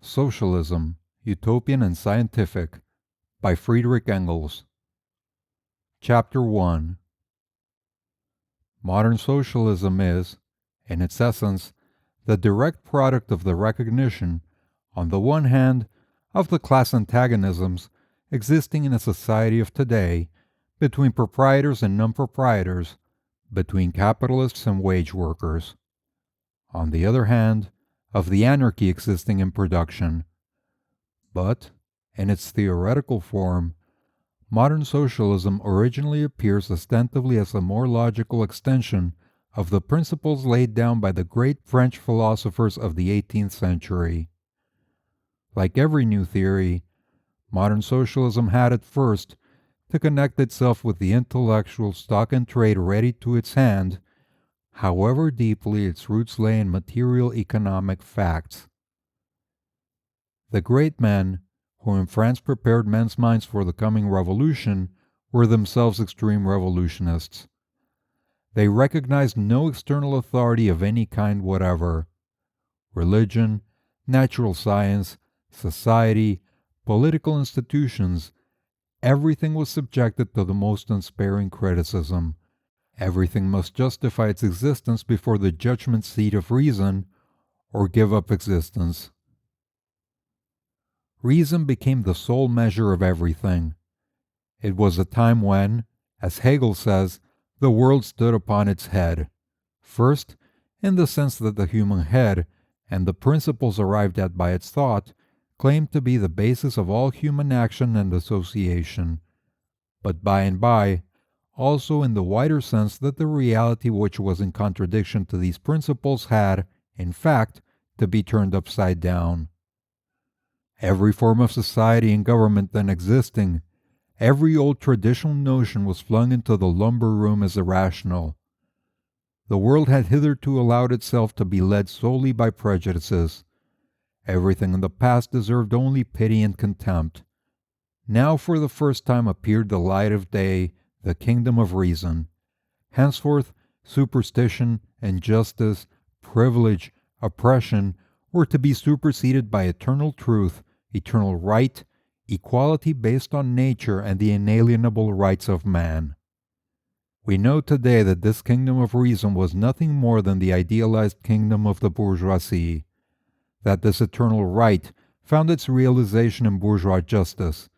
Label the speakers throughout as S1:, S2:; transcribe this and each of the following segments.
S1: Socialism, Utopian and Scientific, by Friedrich Engels. Chapter 1. Modern socialism is, in its essence, the direct product of the recognition, on the one hand, of the class antagonisms existing in a society of today between proprietors and non-proprietors, between capitalists and wage workers. On the other hand, of the anarchy existing in production. But, in its theoretical form, modern socialism originally appears ostensibly as a more logical extension of the principles laid down by the great French philosophers of the 18th century. Like every new theory, modern socialism had at first to connect itself with the intellectual stock and trade ready to its hand, however deeply its roots lay in material economic facts. The great men who in France prepared men's minds for the coming revolution were themselves extreme revolutionists. They recognized no external authority of any kind whatever. Religion, natural science, society, political institutions, everything was subjected to the most unsparing criticism. Everything must justify its existence before the judgment seat of reason, or give up existence. Reason became the sole measure of everything. It was a time when, as Hegel says, the world stood upon its head. First, in the sense that the human head, and the principles arrived at by its thought, claimed to be the basis of all human action and association. But by and by, also in the wider sense that the reality which was in contradiction to these principles had, in fact, to be turned upside down. Every form of society and government then existing, every old traditional notion was flung into the lumber room as irrational. The world had hitherto allowed itself to be led solely by prejudices. Everything in the past deserved only pity and contempt. Now for the first time appeared the light of day, the kingdom of reason. Henceforth, superstition, injustice, privilege, oppression were to be superseded by eternal truth, eternal right, equality based on nature and the inalienable rights of man. We know today that this kingdom of reason was nothing more than the idealized kingdom of the bourgeoisie, that this eternal right found its realization in bourgeois justice,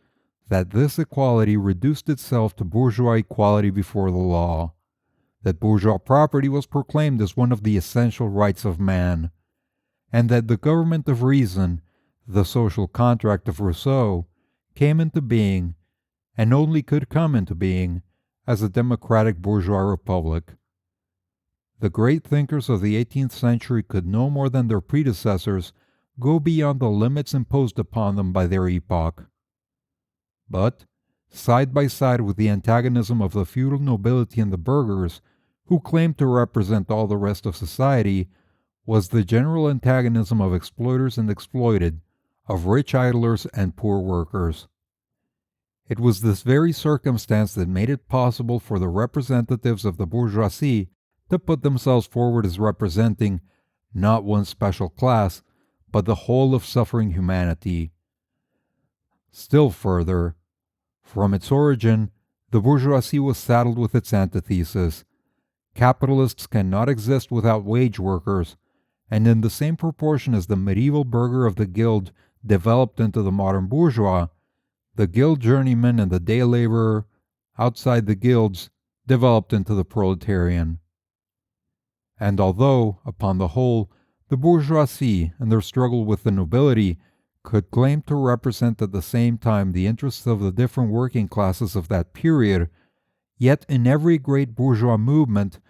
S1: that this equality reduced itself to bourgeois equality before the law, that bourgeois property was proclaimed as one of the essential rights of man, and that the government of reason, the social contract of Rousseau, came into being, and only could come into being, as a democratic bourgeois republic. The great thinkers of the 18th century could no more than their predecessors go beyond the limits imposed upon them by their epoch. But, side by side with the antagonism of the feudal nobility and the burghers, who claimed to represent all the rest of society, was the general antagonism of exploiters and exploited, of rich idlers and poor workers. It was this very circumstance that made it possible for the representatives of the bourgeoisie to put themselves forward as representing, not one special class, but the whole of suffering humanity. Still further, from its origin, the bourgeoisie was saddled with its antithesis. Capitalists cannot exist without wage workers, and in the same proportion as the medieval burgher of the guild developed into the modern bourgeois, the guild journeyman and the day laborer, outside the guilds, developed into the proletarian. And although, upon the whole, the bourgeoisie, in their struggle with the nobility, could claim to represent at the same time the interests of the different working classes of that period, yet in every great bourgeois movement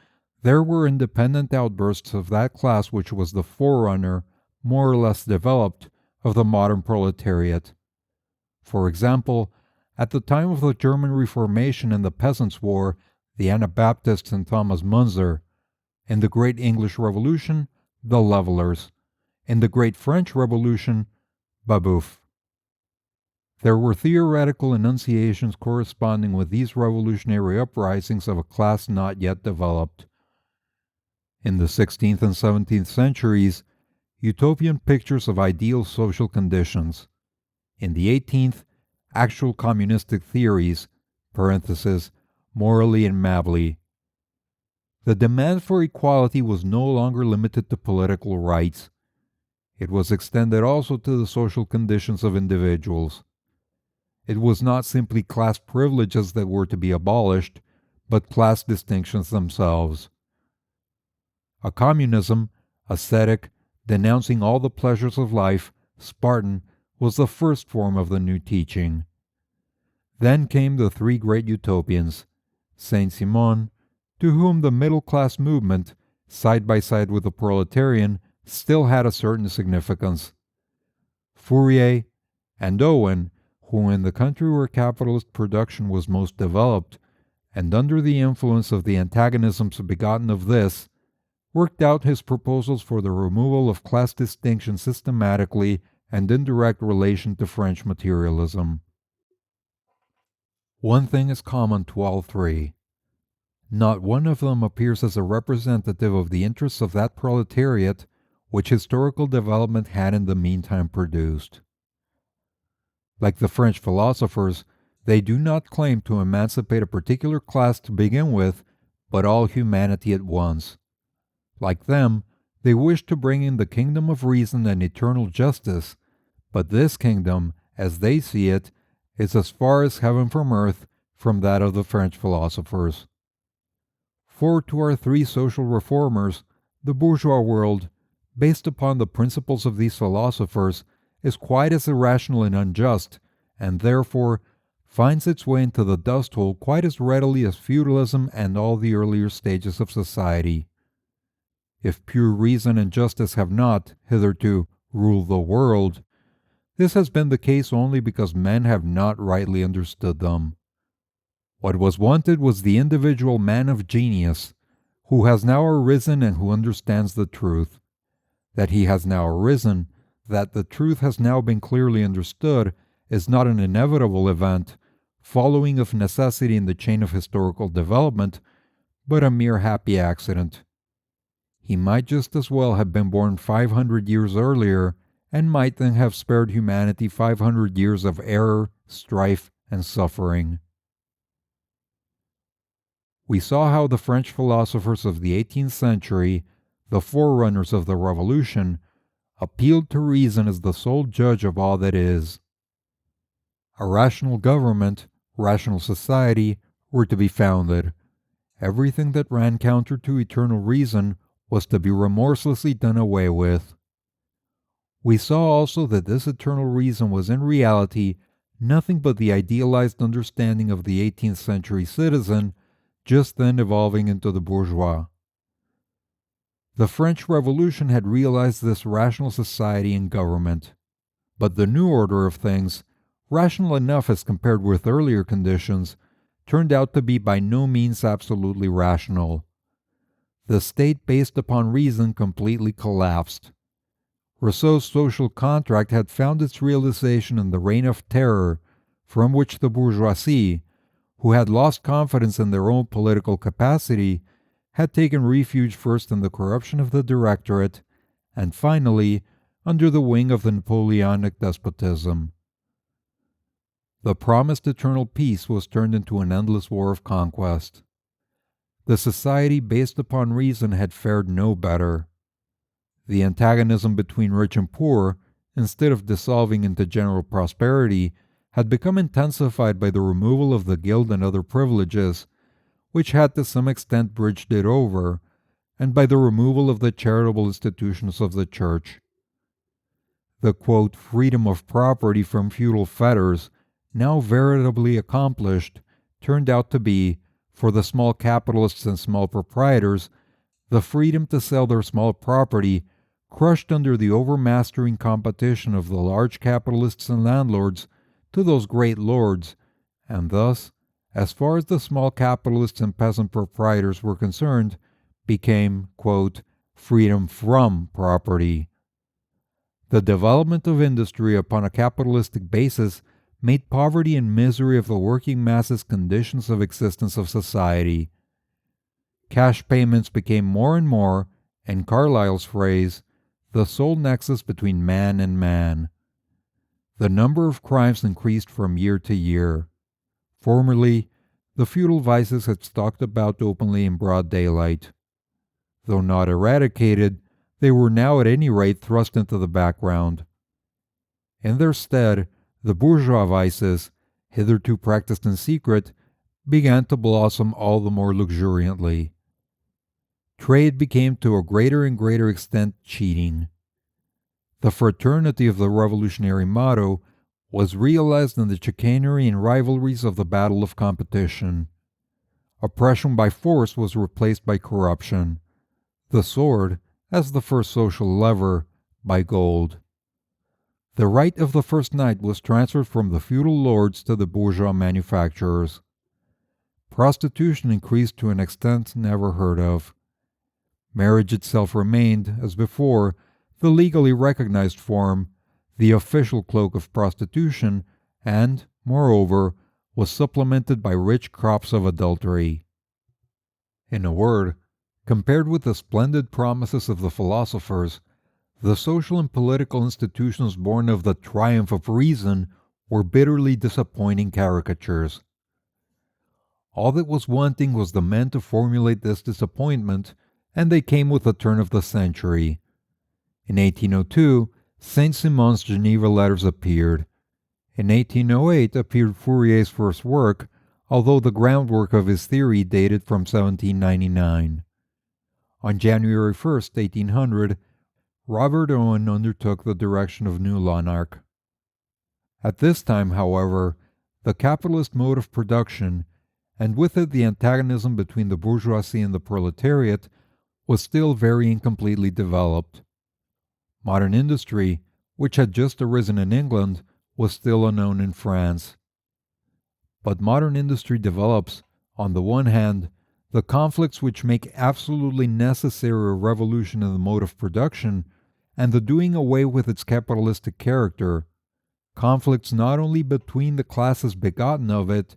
S1: there were independent outbursts of that class which was the forerunner, more or less developed, of the modern proletariat. For example, at the time of the German Reformation and the Peasants' War, the Anabaptists and Thomas Munzer; in the Great English Revolution, the Levelers; in the Great French Revolution, Babeuf. There were theoretical enunciations corresponding with these revolutionary uprisings of a class not yet developed. In the 16th and 17th centuries, utopian pictures of ideal social conditions. In the 18th, actual communistic theories, parenthesis, morally and mably. The demand for equality was no longer limited to political rights. It was extended also to the social conditions of individuals. It was not simply class privileges that were to be abolished, but class distinctions themselves. A communism, ascetic, denouncing all the pleasures of life, Spartan, was the first form of the new teaching. Then came the three great utopians, Saint-Simon, to whom the middle-class movement, side by side with the proletarian, still had a certain significance, Fourier, and Owen, who in the country where capitalist production was most developed, and under the influence of the antagonisms begotten of this, worked out his proposals for the removal of class distinction systematically and in direct relation to French materialism. One thing is common to all three. Not one of them appears as a representative of the interests of that proletariat which historical development had in the meantime produced. Like the French philosophers, they do not claim to emancipate a particular class to begin with, but all humanity at once. Like them, they wish to bring in the kingdom of reason and eternal justice, but this kingdom, as they see it, is as far as heaven from earth from that of the French philosophers. For to our three social reformers, the bourgeois world, based upon the principles of these philosophers, is quite as irrational and unjust, and therefore finds its way into the dust hole quite as readily as feudalism and all the earlier stages of society. If pure reason and justice have not, hitherto, ruled the world, this has been the case only because men have not rightly understood them. What was wanted was the individual man of genius, who has now arisen and who understands the truth. That he has now arisen, that the truth has now been clearly understood, is not an inevitable event, following of necessity in the chain of historical development, but a mere happy accident. He might just as well have been born 500 years earlier, and might then have spared humanity 500 years of error, strife, and suffering. We saw how the French philosophers of the 18th century, the forerunners of the Revolution, appealed to reason as the sole judge of all that is. A rational government, rational society, were to be founded. Everything that ran counter to eternal reason was to be remorselessly done away with. We saw also that this eternal reason was in reality nothing but the idealized understanding of the 18th century citizen, just then evolving into the bourgeois. The French Revolution had realized this rational society and government. But the new order of things, rational enough as compared with earlier conditions, turned out to be by no means absolutely rational. The state based upon reason completely collapsed. Rousseau's social contract had found its realization in the Reign of Terror, from which the bourgeoisie, who had lost confidence in their own political capacity, had taken refuge first in the corruption of the Directorate, and finally under the wing of the Napoleonic despotism. The promised eternal peace was turned into an endless war of conquest. The society based upon reason had fared no better. The antagonism between rich and poor, instead of dissolving into general prosperity, had become intensified by the removal of the guild and other privileges, which had to some extent bridged it over, and by the removal of the charitable institutions of the church. The quote, freedom of property from feudal fetters, now veritably accomplished, turned out to be, for the small capitalists and small proprietors, the freedom to sell their small property, crushed under the overmastering competition of the large capitalists and landlords to those great lords, and thus, as far as the small capitalists and peasant proprietors were concerned, became, quote, freedom from property. The development of industry upon a capitalistic basis made poverty and misery of the working masses conditions of existence of society. Cash payments became more and more, in Carlyle's phrase, the sole nexus between man and man. The number of crimes increased from year to year. Formerly, the feudal vices had stalked about openly in broad daylight. Though not eradicated, they were now at any rate thrust into the background. In their stead, the bourgeois vices, hitherto practiced in secret, began to blossom all the more luxuriantly. Trade became to a greater and greater extent cheating. The fraternity of the revolutionary motto was realized in the chicanery and rivalries of the battle of competition. Oppression by force was replaced by corruption. The sword, as the first social lever, by gold. The right of the first night was transferred from the feudal lords to the bourgeois manufacturers. Prostitution increased to an extent never heard of. Marriage itself remained, as before, the legally recognized form, the official cloak of prostitution, and, moreover, was supplemented by rich crops of adultery. In a word, compared with the splendid promises of the philosophers, the social and political institutions born of the triumph of reason were bitterly disappointing caricatures. All that was wanting was the men to formulate this disappointment, and they came with the turn of the century. In 1802, Saint-Simon's Geneva Letters appeared. In 1808 appeared Fourier's first work, although the groundwork of his theory dated from 1799. On January 1, 1800, Robert Owen undertook the direction of New Lanark. At this time, however, the capitalist mode of production, and with it the antagonism between the bourgeoisie and the proletariat, was still very incompletely developed. Modern industry, which had just arisen in England, was still unknown in France. But modern industry develops, on the one hand, the conflicts which make absolutely necessary a revolution in the mode of production, and the doing away with its capitalistic character, conflicts not only between the classes begotten of it,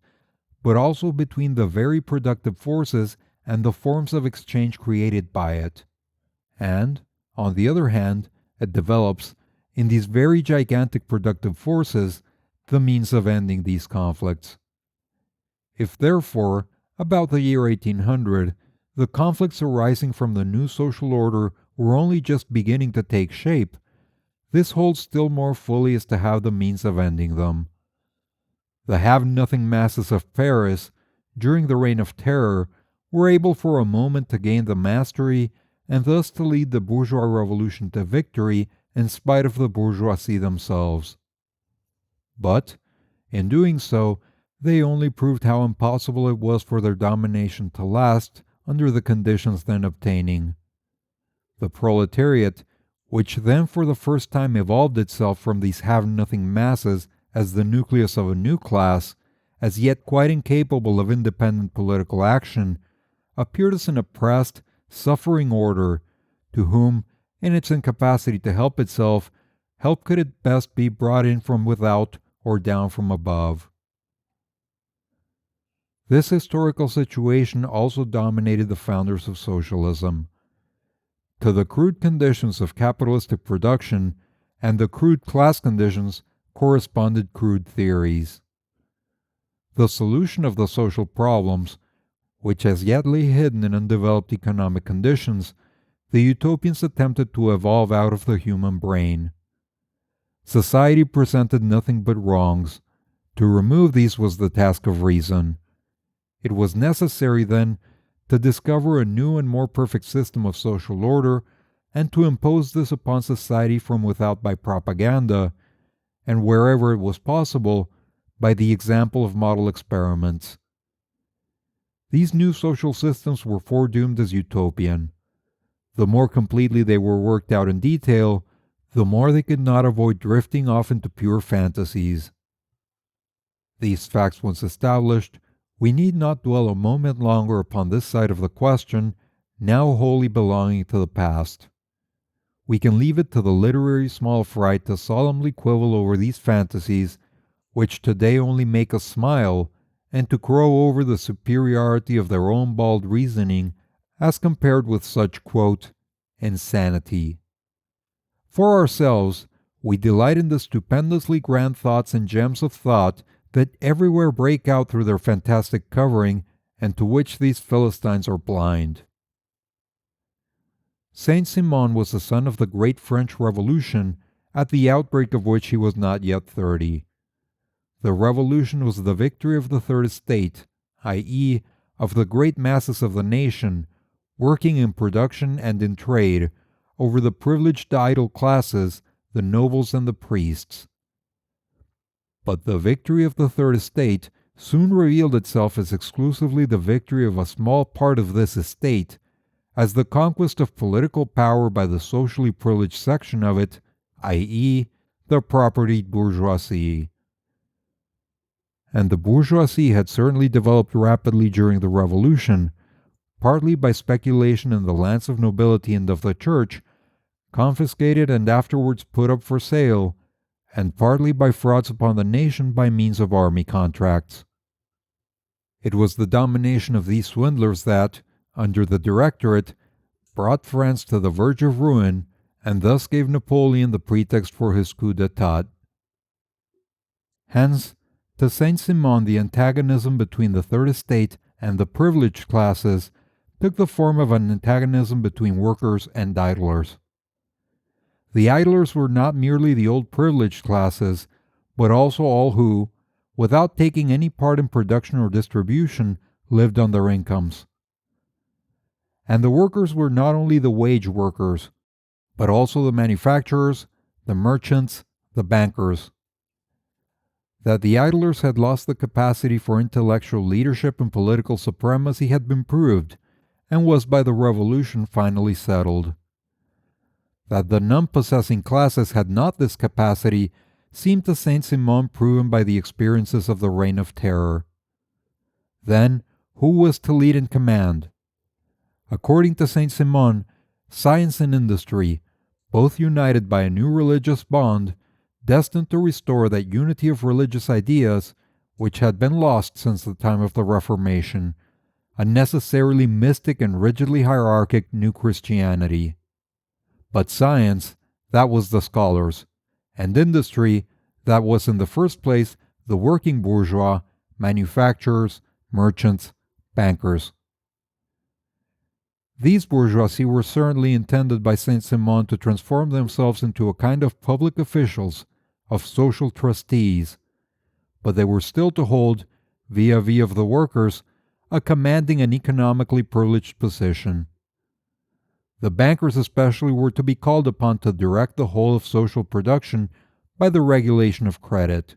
S1: but also between the very productive forces and the forms of exchange created by it. And, on the other hand, it develops, in these very gigantic productive forces, the means of ending these conflicts. If therefore, about the year 1800, the conflicts arising from the new social order were only just beginning to take shape, this holds still more fully as to how the means of ending them. The have-nothing masses of Paris, during the Reign of Terror, were able for a moment to gain the mastery and thus to lead the bourgeois revolution to victory in spite of the bourgeoisie themselves. But, in doing so, they only proved how impossible it was for their domination to last under the conditions then obtaining. The proletariat, which then for the first time evolved itself from these have-nothing masses as the nucleus of a new class, as yet quite incapable of independent political action, appeared as an oppressed, suffering order, to whom, in its incapacity to help itself, help could at best be brought in from without or down from above. This historical situation also dominated the founders of socialism. To the crude conditions of capitalistic production and the crude class conditions corresponded crude theories. The solution of the social problems, which as yet lay hidden in undeveloped economic conditions, the Utopians attempted to evolve out of the human brain. Society presented nothing but wrongs. To remove these was the task of reason. It was necessary, then, to discover a new and more perfect system of social order, and to impose this upon society from without by propaganda, and wherever it was possible, by the example of model experiments. These new social systems were foredoomed as utopian. The more completely they were worked out in detail, the more they could not avoid drifting off into pure fantasies. These facts once established, we need not dwell a moment longer upon this side of the question, now wholly belonging to the past. We can leave it to the literary small fry to solemnly quibble over these fantasies, which today only make us smile, and to crow over the superiority of their own bald reasoning as compared with such, quote, insanity. For ourselves, we delight in the stupendously grand thoughts and gems of thought that everywhere break out through their fantastic covering, and to which these Philistines are blind. Saint-Simon was the son of the great French Revolution, at the outbreak of which he was not yet 30. The revolution was the victory of the Third Estate, i.e., of the great masses of the nation, working in production and in trade, over the privileged idle classes, the nobles and the priests. But the victory of the Third Estate soon revealed itself as exclusively the victory of a small part of this estate, as the conquest of political power by the socially privileged section of it, i.e., the propertied bourgeoisie. And the bourgeoisie had certainly developed rapidly during the Revolution, partly by speculation in the lands of nobility and of the church, confiscated and afterwards put up for sale, and partly by frauds upon the nation by means of army contracts. It was the domination of these swindlers that, under the Directorate, brought France to the verge of ruin, and thus gave Napoleon the pretext for his coup d'etat. Hence, to Saint-Simon the antagonism between the Third Estate and the privileged classes took the form of an antagonism between workers and idlers. The idlers were not merely the old privileged classes, but also all who, without taking any part in production or distribution, lived on their incomes. And the workers were not only the wage workers, but also the manufacturers, the merchants, the bankers. That the idlers had lost the capacity for intellectual leadership and political supremacy had been proved, and was by the Revolution finally settled. That the non-possessing classes had not this capacity seemed to Saint-Simon proven by the experiences of the Reign of Terror. Then, who was to lead and command? According to Saint-Simon, science and industry, both united by a new religious bond, destined to restore that unity of religious ideas which had been lost since the time of the Reformation, a necessarily mystic and rigidly hierarchic new Christianity. But science, that was the scholars, and industry, that was in the first place the working bourgeois, manufacturers, merchants, bankers. These bourgeoisie were certainly intended by Saint-Simon to transform themselves into a kind of public officials, of social trustees, but they were still to hold, vis-a-vis of the workers, a commanding and economically privileged position. The bankers especially were to be called upon to direct the whole of social production by the regulation of credit.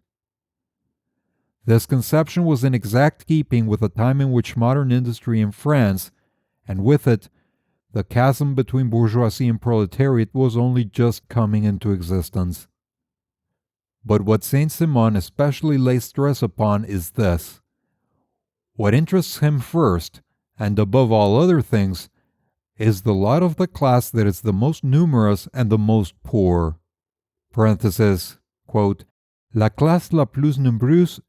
S1: This conception was in exact keeping with the time in which modern industry in France, and with it, the chasm between bourgeoisie and proletariat was only just coming into existence. But what Saint-Simon especially lays stress upon is this. What interests him first, and above all other things, is the lot of the class that is the most numerous and the most poor. Parenthesis, quote, La classe la plus nombreuse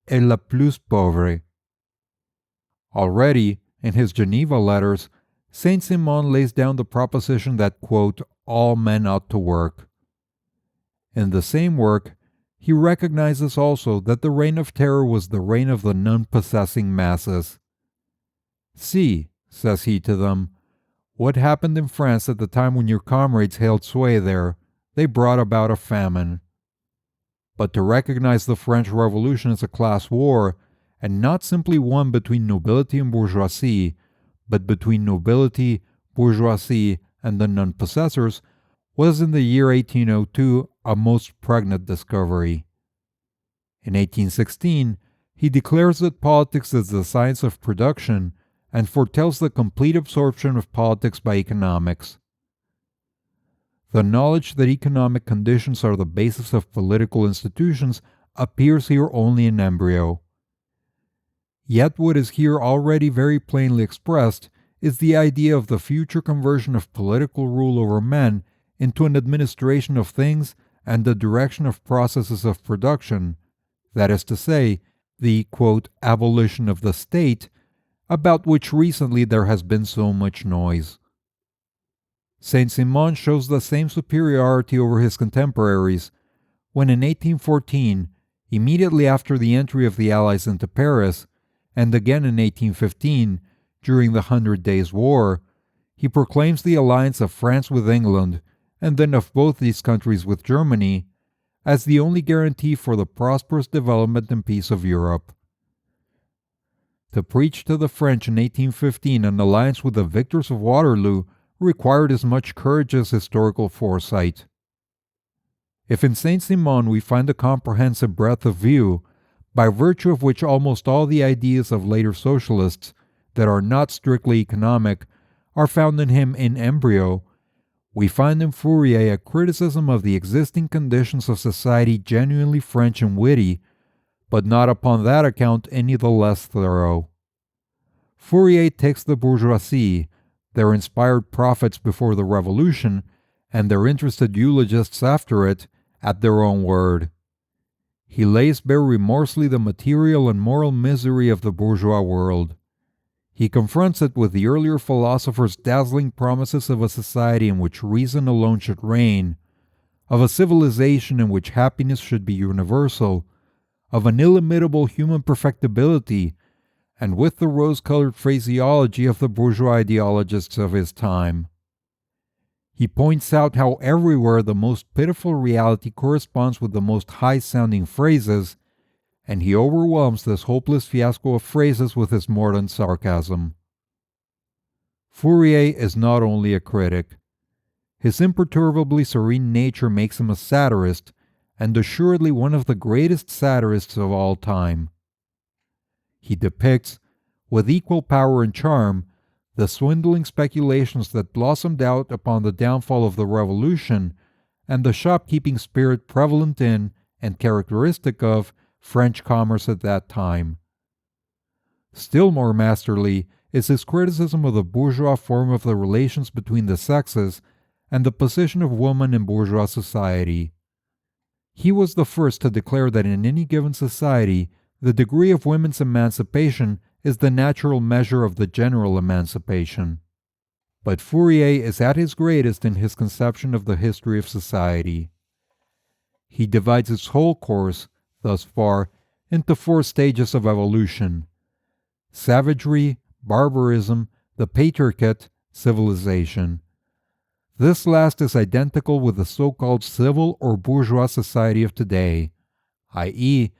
S1: et la plus pauvre. Already, in his Geneva letters, Saint-Simon lays down the proposition that, quote, all men ought to work. In the same work, he recognizes also that the Reign of Terror was the reign of the non-possessing masses. See, says he to them, what happened in France at the time when your comrades held sway there. They brought about a famine. But to recognize the French Revolution as a class war, and not simply one between nobility and bourgeoisie, but between nobility, bourgeoisie, and the non-possessors, was in the year 1802 a most pregnant discovery. In 1816, he declares that politics is the science of production and foretells the complete absorption of politics by economics. The knowledge that economic conditions are the basis of political institutions appears here only in embryo. Yet what is here already very plainly expressed is the idea of the future conversion of political rule over men into an administration of things and the direction of processes of production, that is to say, the, quote, abolition of the state, about which recently there has been so much noise. Saint-Simon shows the same superiority over his contemporaries when in 1814, immediately after the entry of the Allies into Paris, and again in 1815, during the 100 Days' War, he proclaims the alliance of France with England, and then of both these countries with Germany, as the only guarantee for the prosperous development and peace of Europe. To preach to the French in 1815 an alliance with the victors of Waterloo required as much courage as historical foresight. If in Saint-Simon we find a comprehensive breadth of view, by virtue of which almost all the ideas of later socialists that are not strictly economic are found in him in embryo, we find in Fourier a criticism of the existing conditions of society genuinely French and witty, but not upon that account any the less thorough. Fourier takes the bourgeoisie, their inspired prophets before the Revolution, and their interested eulogists after it, at their own word. He lays bare remorselessly the material and moral misery of the bourgeois world. He confronts it with the earlier philosophers' dazzling promises of a society in which reason alone should reign, of a civilization in which happiness should be universal, of an illimitable human perfectibility, and with the rose-colored phraseology of the bourgeois ideologists of his time. He points out how everywhere the most pitiful reality corresponds with the most high-sounding phrases, and he overwhelms this hopeless fiasco of phrases with his mordant sarcasm. Fourier is not only a critic. His imperturbably serene nature makes him a satirist, and assuredly one of the greatest satirists of all time. He depicts, with equal power and charm, the swindling speculations that blossomed out upon the downfall of the Revolution, and the shopkeeping spirit prevalent in, and characteristic of, French commerce at that time. Still more masterly is his criticism of the bourgeois form of the relations between the sexes and the position of woman in bourgeois society. He was the first to declare that in any given society, the degree of women's emancipation is the natural measure of the general emancipation. But Fourier is at his greatest in his conception of the history of society. He divides its whole course, thus far, into 4 stages of evolution: savagery, barbarism, the patriarchate, civilization. This last is identical with the so-called civil or bourgeois society of today, i.e.,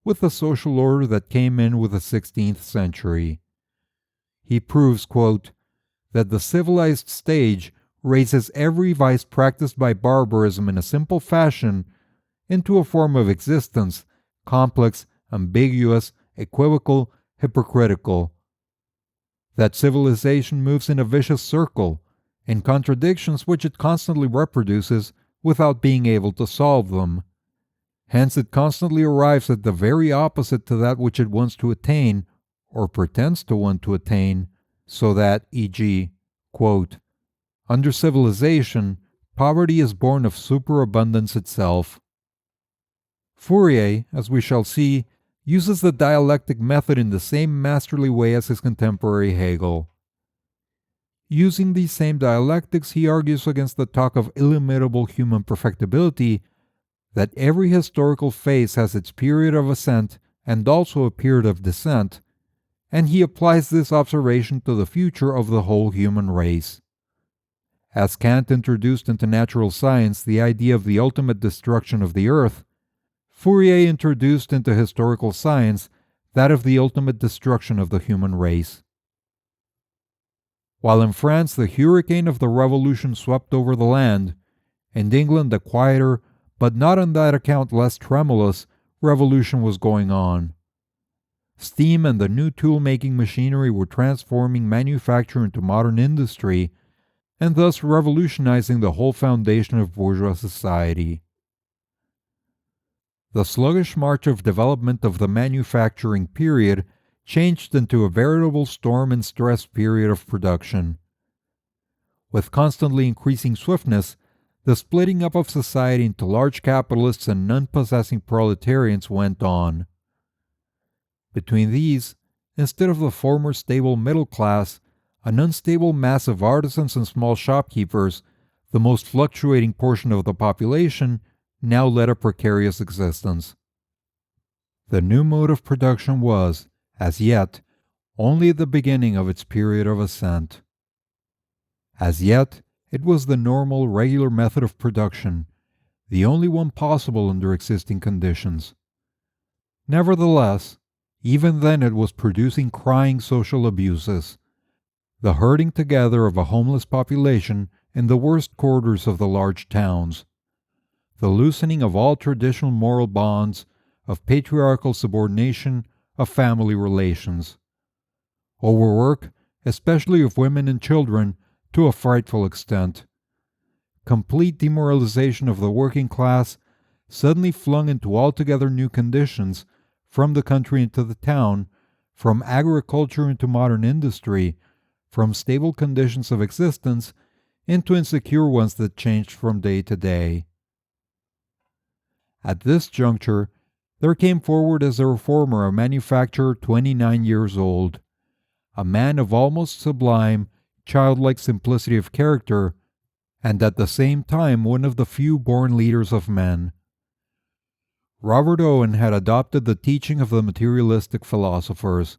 S1: with the social order that came in with the 16th century. He proves, quote, that the civilized stage raises every vice practiced by barbarism in a simple fashion into a form of existence, complex, ambiguous, equivocal, hypocritical. That civilization moves in a vicious circle, in contradictions which it constantly reproduces without being able to solve them. Hence it constantly arrives at the very opposite to that which it wants to attain, or pretends to want to attain, so that, e.g., quote, under civilization, poverty is born of superabundance itself. Fourier, as we shall see, uses the dialectic method in the same masterly way as his contemporary Hegel. Using these same dialectics, he argues against the talk of illimitable human perfectibility, that every historical phase has its period of ascent and also a period of descent, and he applies this observation to the future of the whole human race. As Kant introduced into natural science the idea of the ultimate destruction of the earth, Fourier introduced into historical science that of the ultimate destruction of the human race. While in France the hurricane of the Revolution swept over the land, in England a quieter, but not on that account less tremulous, revolution was going on. Steam and the new tool-making machinery were transforming manufacture into modern industry, and thus revolutionizing the whole foundation of bourgeois society. The sluggish march of development of the manufacturing period changed into a veritable storm and stress period of production. With constantly increasing swiftness, the splitting up of society into large capitalists and none-possessing proletarians went on. Between these, instead of the former stable middle class, an unstable mass of artisans and small shopkeepers, the most fluctuating portion of the population, now led a precarious existence. The new mode of production was, as yet, only the beginning of its period of ascent. As yet, it was the normal, regular method of production, the only one possible under existing conditions. Nevertheless, even then it was producing crying social abuses, the herding together of a homeless population in the worst quarters of the large towns, the loosening of all traditional moral bonds, of patriarchal subordination, of family relations, overwork, especially of women and children, to a frightful extent, complete demoralization of the working class, suddenly flung into altogether new conditions, from the country into the town, from agriculture into modern industry, from stable conditions of existence into insecure ones that changed from day to day. At this juncture, there came forward as a reformer a manufacturer 29 years old, a man of almost sublime, childlike simplicity of character, and at the same time one of the few born leaders of men. Robert Owen had adopted the teaching of the materialistic philosophers,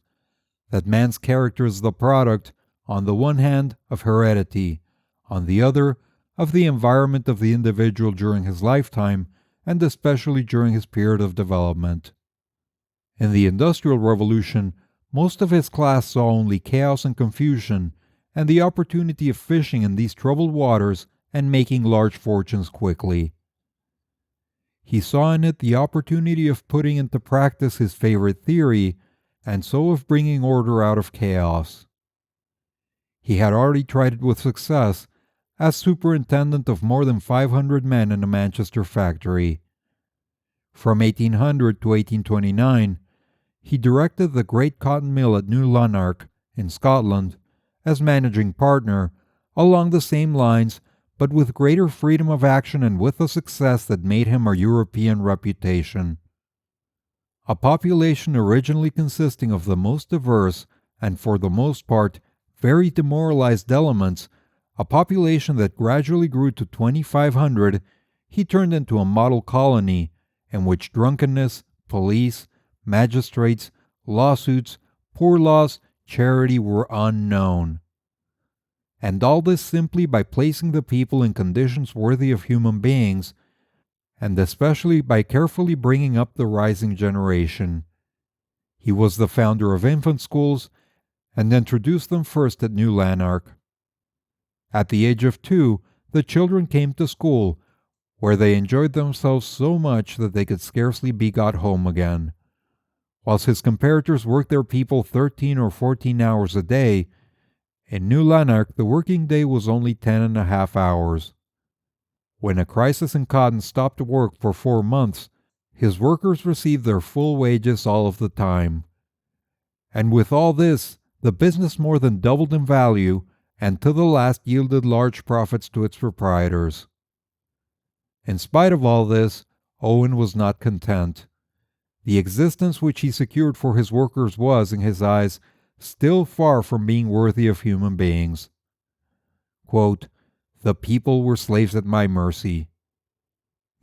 S1: that man's character is the product, on the one hand, of heredity, on the other, of the environment of the individual during his lifetime, and especially during his period of development. In the Industrial Revolution, most of his class saw only chaos and confusion, and the opportunity of fishing in these troubled waters and making large fortunes quickly. He saw in it the opportunity of putting into practice his favorite theory, and so of bringing order out of chaos. He had already tried it with success, as superintendent of more than 500 men in a Manchester factory. From 1800 to 1829, he directed the great cotton mill at New Lanark, in Scotland, as managing partner, along the same lines, but with greater freedom of action and with a success that made him a European reputation. A population originally consisting of the most diverse, and for the most part, very demoralized elements, a population that gradually grew to 2,500, he turned into a model colony, in which drunkenness, police, magistrates, lawsuits, poor laws, charity were unknown. And all this simply by placing the people in conditions worthy of human beings, and especially by carefully bringing up the rising generation. He was the founder of infant schools, and introduced them first at New Lanark. At the age of 2, the children came to school, where they enjoyed themselves so much that they could scarcely be got home again. Whilst his comparators worked their people 13 or 14 hours a day, in New Lanark the working day was only 10.5 hours. When a crisis in cotton stopped work for 4 months, his workers received their full wages all of the time. And with all this, the business more than doubled in value, and to the last yielded large profits to its proprietors. In spite of all this, Owen was not content. The existence which he secured for his workers was, in his eyes, still far from being worthy of human beings. Quote, "The people were slaves at my mercy."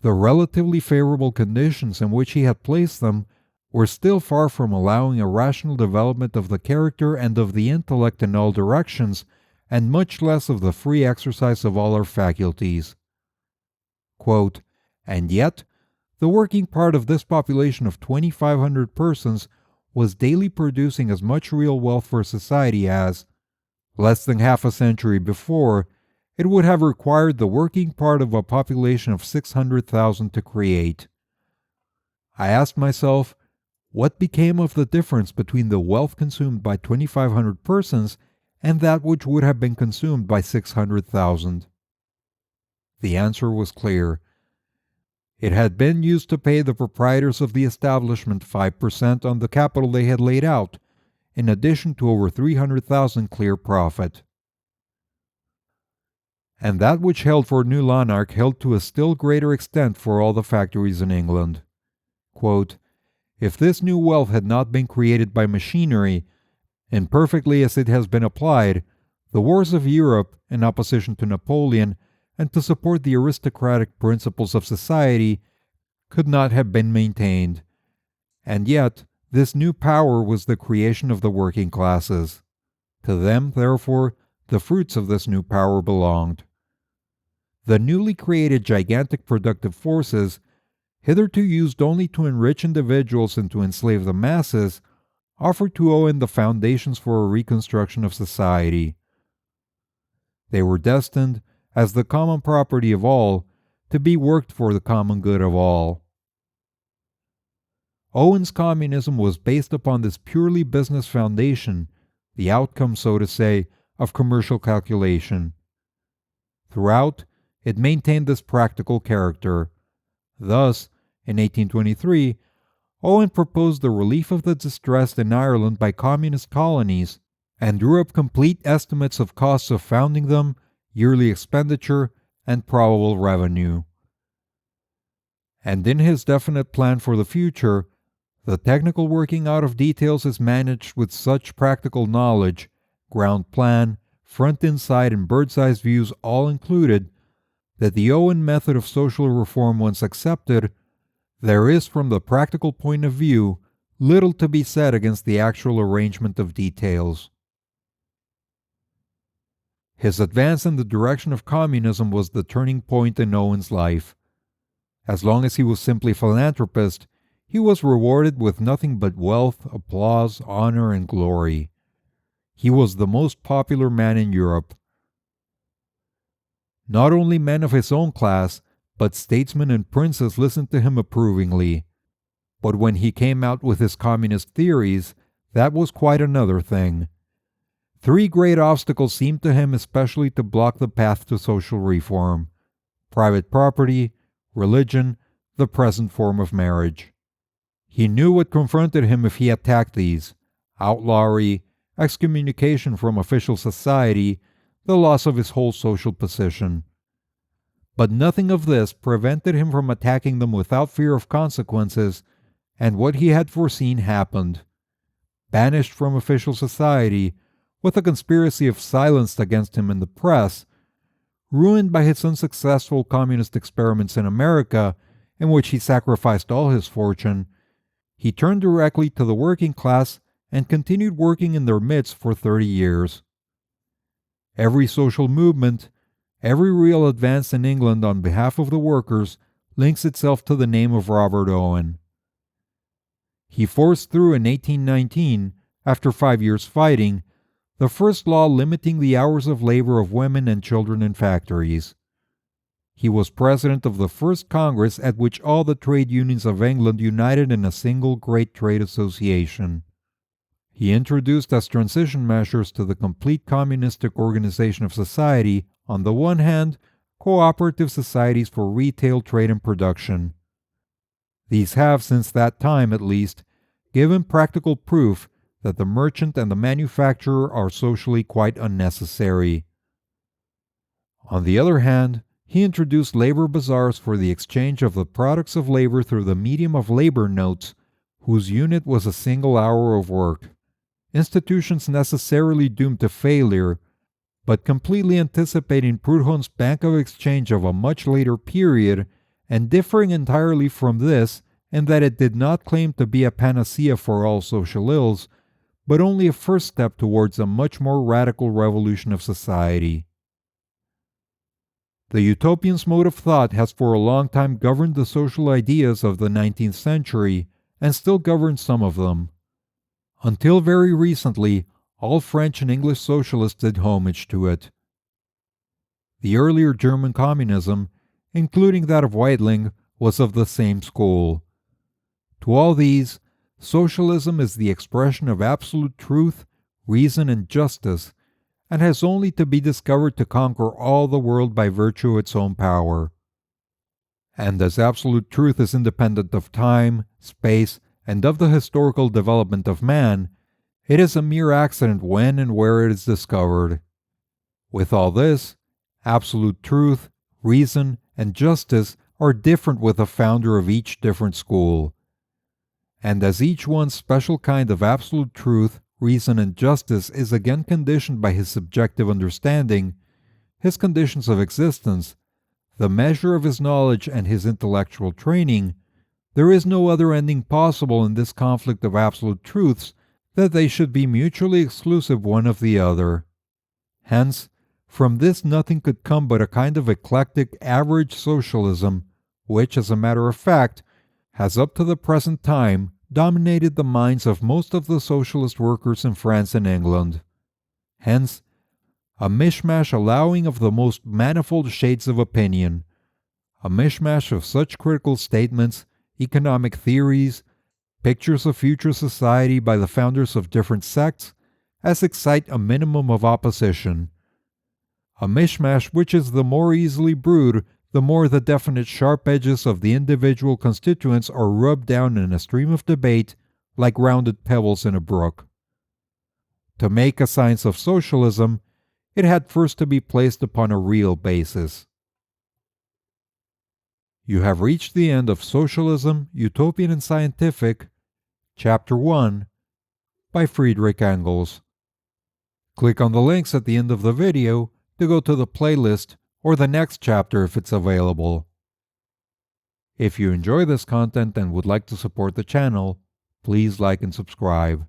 S1: The relatively favorable conditions in which he had placed them were still far from allowing a rational development of the character and of the intellect in all directions, and much less of the free exercise of all our faculties. Quote, "And yet, the working part of this population of 2,500 persons was daily producing as much real wealth for society as, less than half a century before, it would have required the working part of a population of 600,000 to create. I asked myself, what became of the difference between the wealth consumed by 2,500 persons and that which would have been consumed by 600,000? The answer was clear. It had been used to pay the proprietors of the establishment 5% on the capital they had laid out, in addition to over 300,000 clear profit. And that which held for New Lanark held to a still greater extent for all the factories in England. Quote, "If this new wealth had not been created by machinery, imperfectly as it has been applied, The wars of Europe, in opposition to Napoleon and to support the aristocratic principles of society, could not have been maintained. And yet, this new power was the creation of the working classes. To them, therefore, the fruits of this new power belonged. The newly created gigantic productive forces, hitherto used only to enrich individuals and to enslave the masses, offered to Owen the foundations for a reconstruction of society. They were destined, as the common property of all, to be worked for the common good of all. Owen's communism was based upon this purely business foundation, the outcome, so to say, of commercial calculation. Throughout, it maintained this practical character. Thus, in 1823, Owen proposed the relief of the distressed in Ireland by communist colonies, and drew up complete estimates of costs of founding them, yearly expenditure, and probable revenue. And in his definite plan for the future, the technical working out of details is managed with such practical knowledge, ground plan, front inside and bird's-eye views all included, that the Owen method of social reform once accepted, there is from the practical point of view little to be said against the actual arrangement of details. His advance in the direction of communism was the turning point in Owen's life. As long as he was simply philanthropist, he was rewarded with nothing but wealth, applause, honor, and glory. He was the most popular man in Europe. Not only men of his own class, but statesmen and princes listened to him approvingly. But when he came out with his communist theories, that was quite another thing. Three great obstacles seemed to him especially to block the path to social reform: private property, religion, the present form of marriage. He knew what confronted him if he attacked these: outlawry, excommunication from official society, the loss of his whole social position. But nothing of this prevented him from attacking them without fear of consequences, and what he had foreseen happened. Banished from official society, with a conspiracy of silence against him in the press, ruined by his unsuccessful communist experiments in America, in which he sacrificed all his fortune, he turned directly to the working class and continued working in their midst for 30 years. Every social movement, every real advance in England on behalf of the workers links itself to the name of Robert Owen. He forced through in 1819, after 5 years fighting, the first law limiting the hours of labor of women and children in factories. He was president of the first Congress at which all the trade unions of England united in a single great trade association. He introduced as transition measures to the complete communistic organization of society, on the one hand, cooperative societies for retail, trade, and production. These have, since that time at least, given practical proof that the merchant and the manufacturer are socially quite unnecessary. On the other hand, he introduced labor bazaars for the exchange of the products of labor through the medium of labor notes, whose unit was a single hour of work. Institutions necessarily doomed to failure, but completely anticipating Proudhon's Bank of Exchange of a much later period, and differing entirely from this in that it did not claim to be a panacea for all social ills, but only a first step towards a much more radical revolution of society. The Utopian's mode of thought has for a long time governed the social ideas of the 19th century, and still governs some of them. Until very recently, all French and English socialists did homage to it. The earlier German communism, including that of Weitling, was of the same school. To all these, socialism is the expression of absolute truth, reason, and justice, and has only to be discovered to conquer all the world by virtue of its own power. And as absolute truth is independent of time, space, and of the historical development of man, it is a mere accident when and where it is discovered. With all this, absolute truth, reason, and justice are different with the founder of each different school. And as each one's special kind of absolute truth, reason, and justice is again conditioned by his subjective understanding, his conditions of existence, the measure of his knowledge, and his intellectual training, there is no other ending possible in this conflict of absolute truths that they should be mutually exclusive one of the other. Hence, from this nothing could come but a kind of eclectic average socialism, which, as a matter of fact, has up to the present time dominated the minds of most of the socialist workers in France and England. Hence, a mishmash allowing of the most manifold shades of opinion, a mishmash of such critical statements, economic theories, pictures of future society by the founders of different sects, as excite a minimum of opposition. A mishmash which is the more easily brewed, the more the definite sharp edges of the individual constituents are rubbed down in a stream of debate like rounded pebbles in a brook. To make a science of socialism, it had first to be placed upon a real basis. You have reached the end of Socialism, Utopian and Scientific, Chapter 1, by Friedrich Engels. Click on the links at the end of the video to go to the playlist or the next chapter if it's available. If you enjoy this content and would like to support the channel, please like and subscribe.